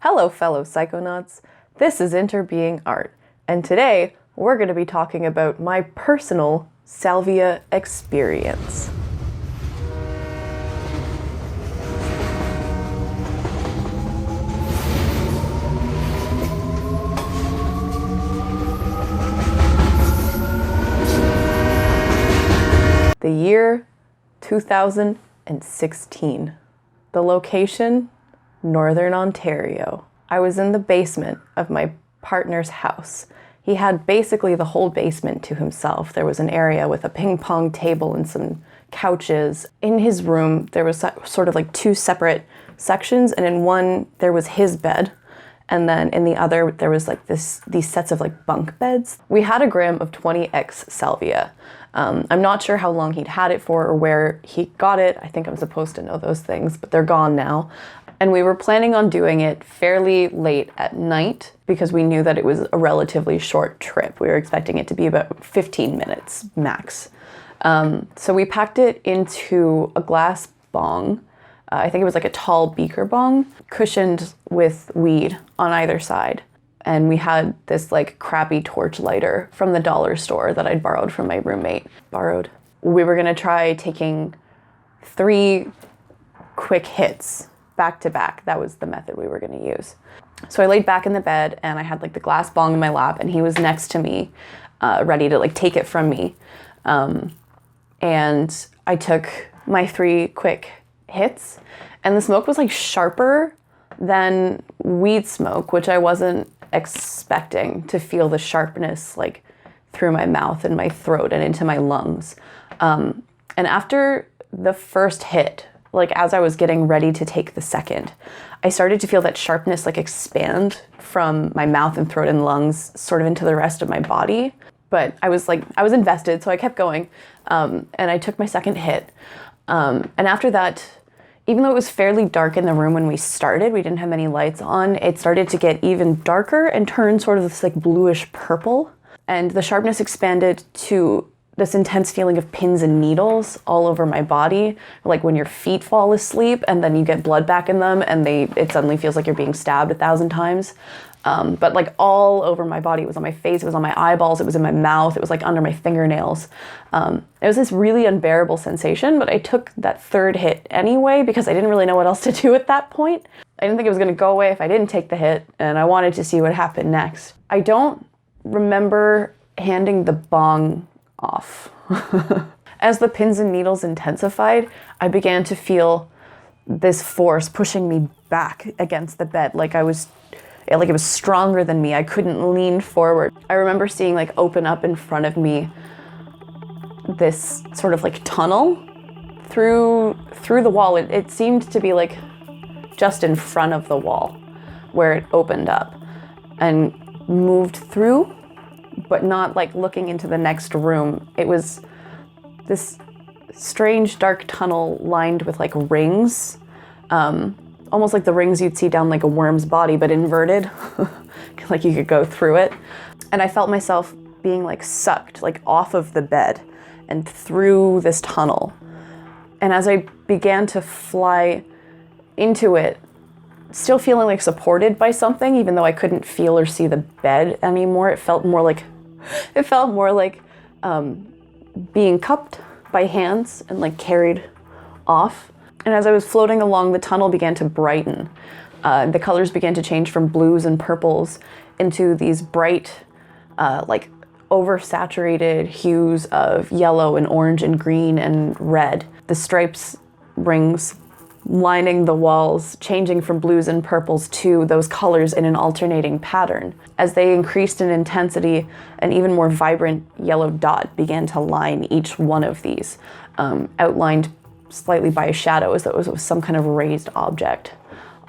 Hello fellow psychonauts, this is Interbeing Art, and today we're going to be talking about my personal salvia experience. The year 2016. The location, Northern Ontario. I was in the basement of my partner's house. He had basically the whole basement to himself. There was an area with a ping pong table and some couches. In his room, there was sort of like two separate sections, and in one there was his bed, and then in the other there was like these sets of like bunk beds. We had a gram of 20x salvia. I'm not sure how long he'd had it for or where he got it. I think I'm supposed to know those things, but they're gone now. And we were planning on doing it fairly late at night because we knew that it was a relatively short trip. We were expecting it to be about 15 minutes max. So we packed it into a glass bong. I think it was like a tall beaker bong, cushioned with weed on either side. And we had this like crappy torch lighter from the dollar store that I'd borrowed from my roommate. We were gonna try taking 3 quick hits back to back. That was the method we were gonna use. So I laid back in the bed and I had like the glass bong in my lap and he was next to me, ready to like take it from me. And I took my 3 quick hits and the smoke was like sharper than weed smoke, which I wasn't expecting to feel the sharpness like through my mouth and my throat and into my lungs. And after the first hit, like as I was getting ready to take the second, I started to feel that sharpness like expand from my mouth and throat and lungs sort of into the rest of my body. But I was invested, so I kept going. And I took my second hit. And after that, even though it was fairly dark in the room when we started, we didn't have many lights on, it started to get even darker and turn sort of this like bluish purple. And the sharpness expanded to this intense feeling of pins and needles all over my body, like when your feet fall asleep and then you get blood back in them and it suddenly feels like you're being stabbed 1,000 times. But like all over my body. It was on my face, it was on my eyeballs, it was in my mouth, it was like under my fingernails. It was this really unbearable sensation, but I took that third hit anyway because I didn't really know what else to do at that point. I didn't think it was gonna go away if I didn't take the hit, and I wanted to see what happened next. I don't remember handing the bong off. As the pins and needles intensified, I began to feel this force pushing me back against the bed, like it was stronger than me. I couldn't lean forward. I remember seeing like open up in front of me this sort of like tunnel through the wall. It seemed to be like just in front of the wall where it opened up and moved through, but not like looking into the next room. It was this strange dark tunnel lined with like rings, almost like the rings you'd see down like a worm's body, but inverted, like you could go through it. And I felt myself being like sucked like off of the bed and through this tunnel. And as I began to fly into it, still feeling like supported by something, even though I couldn't feel or see the bed anymore, it felt more like being cupped by hands and like carried off. And as I was floating along, the tunnel began to brighten. The colors began to change from blues and purples into these bright, like oversaturated hues of yellow and orange and green and red. The stripes rings lining the walls, changing from blues and purples to those colors in an alternating pattern. As they increased in intensity, an even more vibrant yellow dot began to line each one of these, outlined slightly by a shadow as though it was some kind of raised object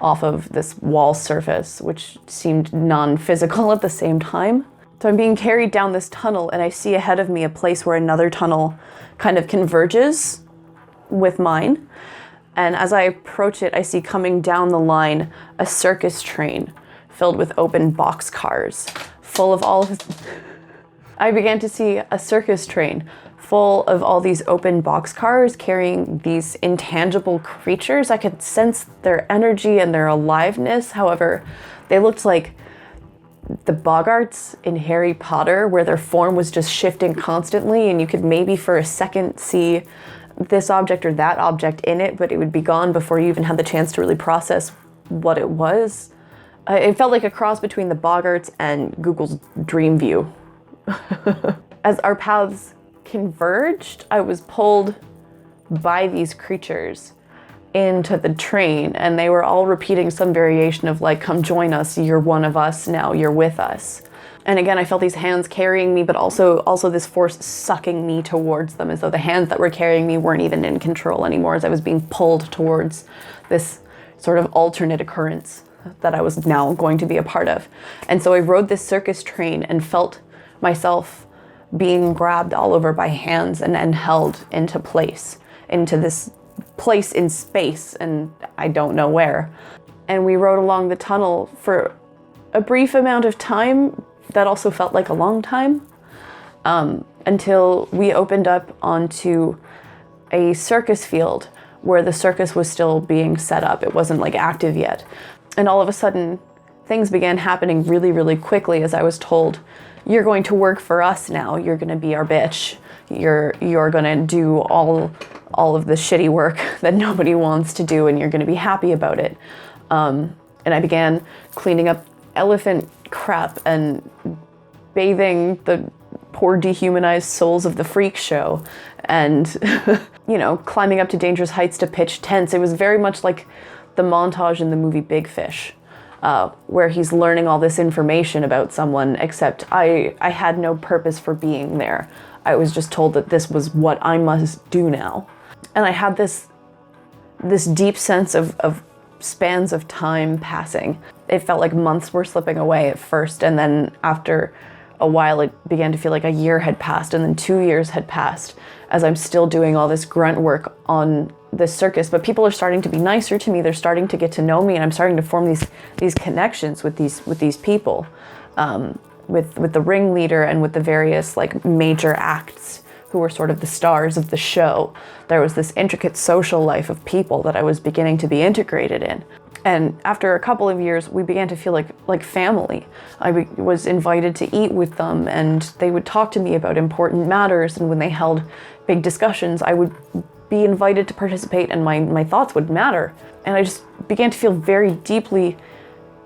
off of this wall surface, which seemed non-physical at the same time. So I'm being carried down this tunnel and I see ahead of me a place where another tunnel kind of converges with mine. And as I approach it, I see coming down the line a circus train filled with open box cars full of all of his... I began to see a circus train full of all these open boxcars carrying these intangible creatures. I could sense their energy and their aliveness. However, they looked like the boggarts in Harry Potter, where their form was just shifting constantly, and you could maybe for a second see this object or that object in it, but it would be gone before you even had the chance to really process what it was. It felt like a cross between the boggarts and Google's Dream View. As our paths converged, I was pulled by these creatures into the train, and they were all repeating some variation of like, come join us, you're one of us now, you're with us. And again, I felt these hands carrying me, but also this force sucking me towards them, as though the hands that were carrying me weren't even in control anymore, as I was being pulled towards this sort of alternate occurrence that I was now going to be a part of. And so I rode this circus train and felt myself being grabbed all over by hands and held into place, into this place in space, and I don't know where. And we rode along the tunnel for a brief amount of time that also felt like a long time, until we opened up onto a circus field where the circus was still being set up. It wasn't like active yet. And all of a sudden, things began happening really, really quickly, as I was told, you're going to work for us now. You're going to be our bitch. You're going to do all of the shitty work that nobody wants to do, and you're going to be happy about it. And I began cleaning up elephant crap and bathing the poor dehumanized souls of the freak show, and climbing up to dangerous heights to pitch tents. It was very much like the montage in the movie Big Fish, where he's learning all this information about someone, except I had no purpose for being there. I was just told that this was what I must do now. And I had this deep sense of spans of time passing. It felt like months were slipping away at first, and then after a while it began to feel like a year had passed, and then 2 years had passed, as I'm still doing all this grunt work on this circus. But people are starting to be nicer to me. They're starting to get to know me, and I'm starting to form these connections with these people, with the ringleader and with the various like major acts who were sort of the stars of the show. There was this intricate social life of people that I was beginning to be integrated in. And after a couple of years, we began to feel like family. I was invited to eat with them, and they would talk to me about important matters. And when they held big discussions, I would be invited to participate, and my thoughts would matter. And I just began to feel very deeply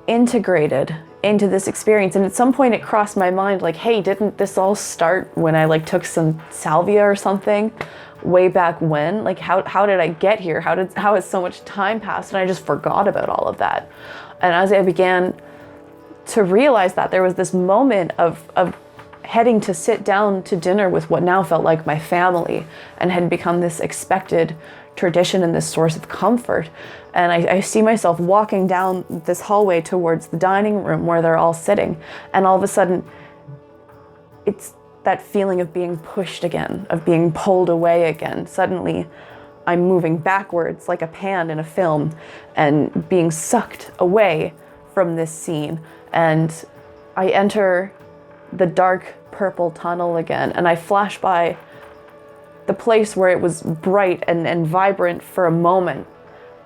integrated into this experience. And at some point it crossed my mind, like, hey, didn't this all start when I like took some salvia or something way back when? Like, how did I get here? How has so much time passed? And I just forgot about all of that. And as I began to realize that, there was this moment of heading to sit down to dinner with what now felt like my family, and had become this expected tradition and this source of comfort. And I see myself walking down this hallway towards the dining room where they're all sitting, and all of a sudden it's that feeling of being pushed again, of being pulled away again. Suddenly I'm moving backwards like a pan in a film and being sucked away from this scene, and I enter the dark purple tunnel again, and I flash by the place where it was bright and vibrant for a moment,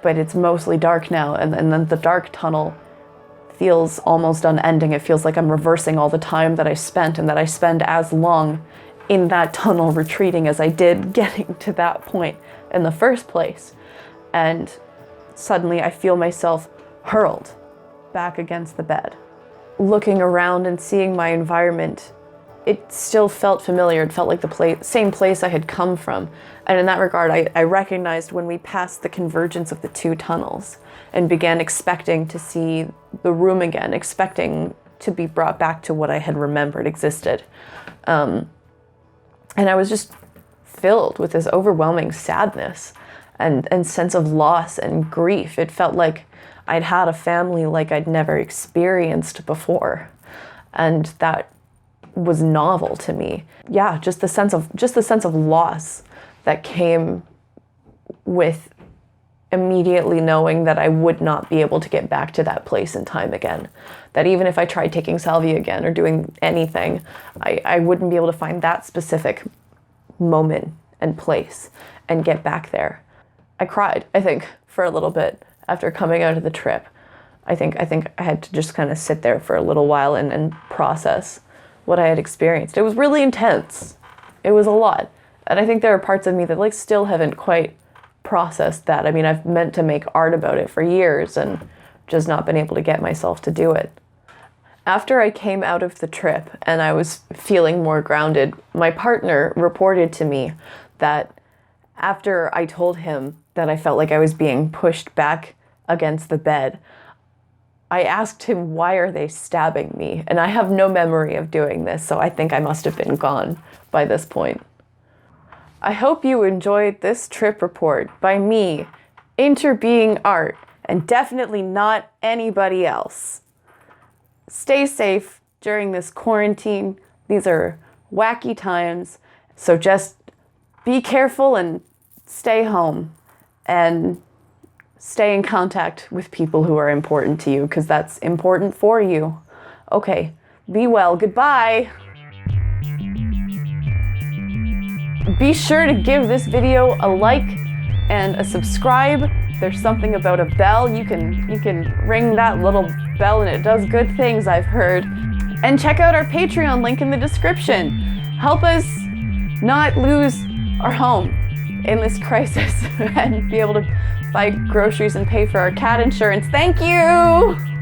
but it's mostly dark now, and then the dark tunnel feels almost unending. It feels like I'm reversing all the time that I spent, and that I spend as long in that tunnel retreating as I did getting to that point in the first place. And suddenly I feel myself hurled back against the bed. Looking around and seeing my environment, it still felt familiar. It felt like the same place I had come from. And in that regard, I recognized when we passed the convergence of the two tunnels and began expecting to see the room again, expecting to be brought back to what I had remembered existed. And I was just filled with this overwhelming sadness and sense of loss and grief. It felt like I'd had a family like I'd never experienced before. And that was novel to me. Yeah, just the sense of loss that came with immediately knowing that I would not be able to get back to that place in time again. That even if I tried taking salvia again or doing anything, I wouldn't be able to find that specific moment and place and get back there. I cried, I think, for a little bit after coming out of the trip. I think I had to just kind of sit there for a little while and process what I had experienced. It was really intense. It was a lot. And I think there are parts of me that like still haven't quite processed that. I mean, I've meant to make art about it for years and just not been able to get myself to do it. After I came out of the trip and I was feeling more grounded, my partner reported to me that after I told him that I felt like I was being pushed back against the bed, I asked him, why are they stabbing me? And I have no memory of doing this, so I think I must have been gone by this point. I hope you enjoyed this trip report by me, interbeing art, and definitely not anybody else. Stay safe during this quarantine. These are wacky times, so just be careful and stay home and stay in contact with people who are important to you, because that's important for you. Okay, be well. Goodbye. Be sure to give this video a like and a subscribe. There's something about a bell. You can ring that little bell and it does good things, I've heard. And check out our Patreon link in the description. Help us not lose our home in this crisis and be able to buy groceries and pay for our cat insurance. Thank you!